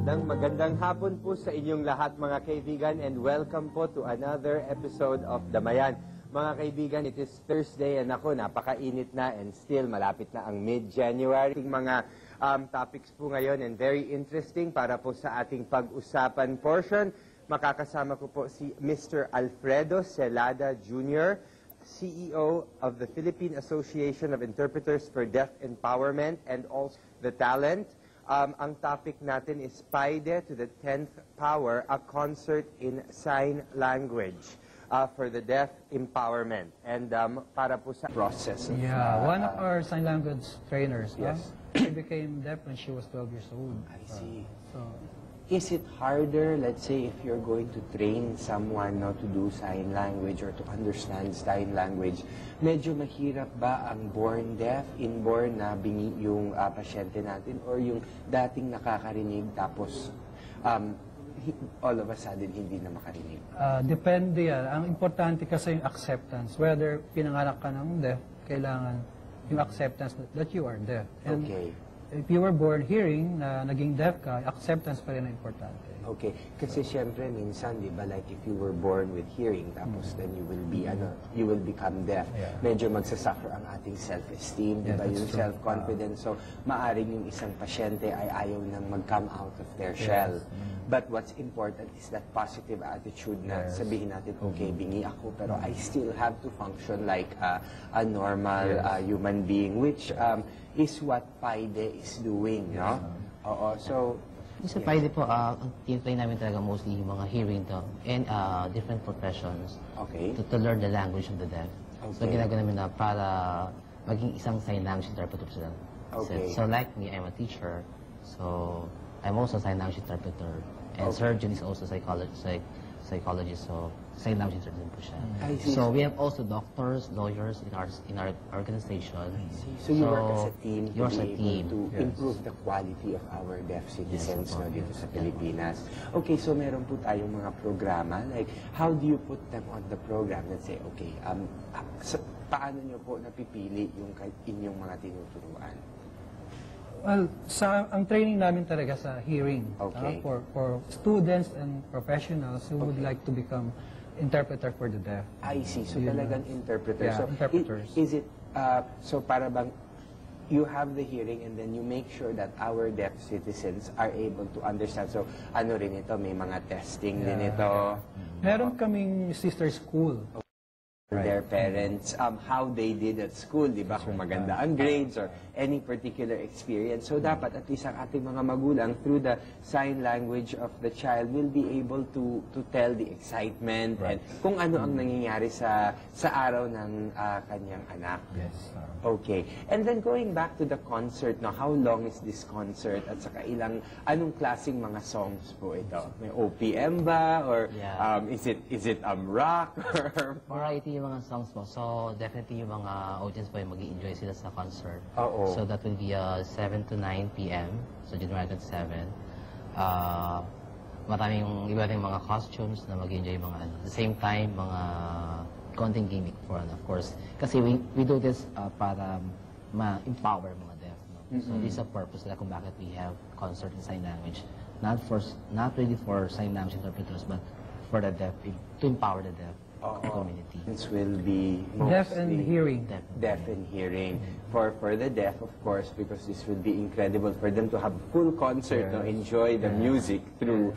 Magandang hapon po sa inyong lahat mga kaibigan and welcome po to another episode of Damayan. Mga kaibigan, it is Thursday and ako, napakainit na and still malapit na ang mid-January. Mga topics po ngayon and very interesting para po sa ating pag-usapan portion. Makakasama ko po si Mr. Alfredo Celada Jr., CEO of the Philippine Association of Interpreters for Deaf Empowerment and also the Talent. Ang topic natin is PAIDE to the 10th Power, a concert in sign language for the deaf empowerment. And para po sa process. Yeah, one of our sign language trainers, yes. She became deaf when she was 12 years old. I see. So, is it harder, let's say, if you're going to train someone to do sign language or to understand sign language, medyo mahirap ba ang born deaf, inborn na bingi yung pasyente natin or yung dating nakakarinig tapos all of a sudden hindi na makarinig? Depende yan. Ang importante kasi yung acceptance. Whether pinanganak ka ng deaf, kailangan yung acceptance that you are deaf. And okay. If you were born hearing na naging deaf ka, acceptance pa rin ang importante. Okay. Kasi syempre minsan, di ba, like if you were born with hearing, tapos then you will be, you will become deaf. Yeah. Medyo magsasuffer ang ating self-esteem, di ba, yung self-confidence. So, maaring yung isang pasyente ay ayaw nang mag-come out of their shell. But what's important is that positive attitude na sabihin natin, okay, bingi ako, pero I still have to function like a normal human being, which is what PAIDE is doing, no? Oo, so... Sa PAIDE po, ang tinitry namin talaga mostly yung mga hearing to and different professions to learn the language of the deaf. So ginagawa namin na para maging isang sign language interpreter sila. So like me, I'm a teacher, so I'm also a sign language interpreter. And surgeon is also psychologist, so sign language interpreter po siya. So we have also doctors, lawyers in our organization. So you work as a team to be able to improve the quality of our deaf citizens dito sa Pilipinas. Okay, so meron po tayong mga programa. Like, how do you put them on the program? Let's say, okay, paano nyo po napipili yung inyong mga tinuturuan? Well, ang training namin talaga sa hearing. For students and professionals who would like to become interpreter for the deaf. I see. So talagang interpreter. Yeah, so interpreters. Is it, so para bang you have the hearing and then you make sure that our deaf citizens are able to understand. So ano rin ito, may mga testing din ito. Meron kaming sister school. Their parents, how they did at school, di ba? Kung maganda ang grades or any particular experience. So dapat at least ang ating mga magulang through the sign language of the child will be able to tell the excitement and kung ano ang nangyayari sa araw ng kanyang anak. Yes. Okay. And then going back to the concert, how long is this concert at saka anong klaseng mga songs po ito? May OPM ba? Or is it rock? Or variety yung mga songs mo. So, definitely yung mga audience po yung mag-i-enjoy sila sa concert. So, that will be 7 to 9 p.m. So, January 27. Maraming iba rin mga costumes na mag-i-enjoy mga At the same time, mga konting gimmick for of course. Kasi we do this para ma-empower mga deaf. No? So, this is a purpose nila kung bakit we have concert in sign language. Not really for sign language interpreters, but for the deaf, to empower the deaf. Community. This will be deaf and hearing. Deaf and hearing. For the deaf, of course, because this will be incredible for them to have full concert, enjoy the music through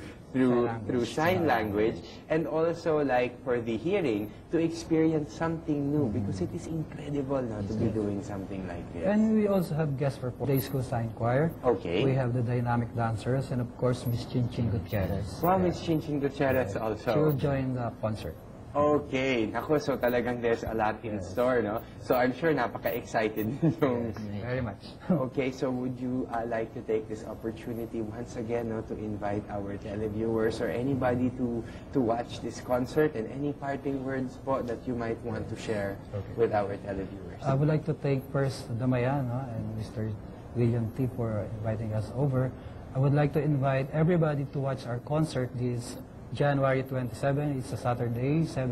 sign language, and also like for the hearing to experience something new because it is incredible to be doing something like this. And we also have guests for Day School Sign Choir. Okay. We have the dynamic dancers and of course Miss Chinching Gutierrez. Wow, Miss Chinching Gutierrez also. She will join the concert. Okay. Ako, so talagang there's a lot in store, no? So I'm sure napaka-excited yung... Very much. Okay, so would you like to take this opportunity once again to invite our televiewers or anybody to watch this concert and any parting words po that you might want to share with our televiewers? I would like to thank first Damayan and Mr. William T. for inviting us over. I would like to invite everybody to watch our concert this January 27. It's a Saturday, 7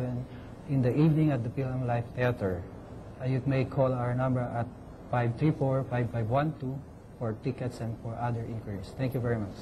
in the evening at the PLM Life Theater. You may call our number at 534-5512 for tickets and for other inquiries. Thank you very much.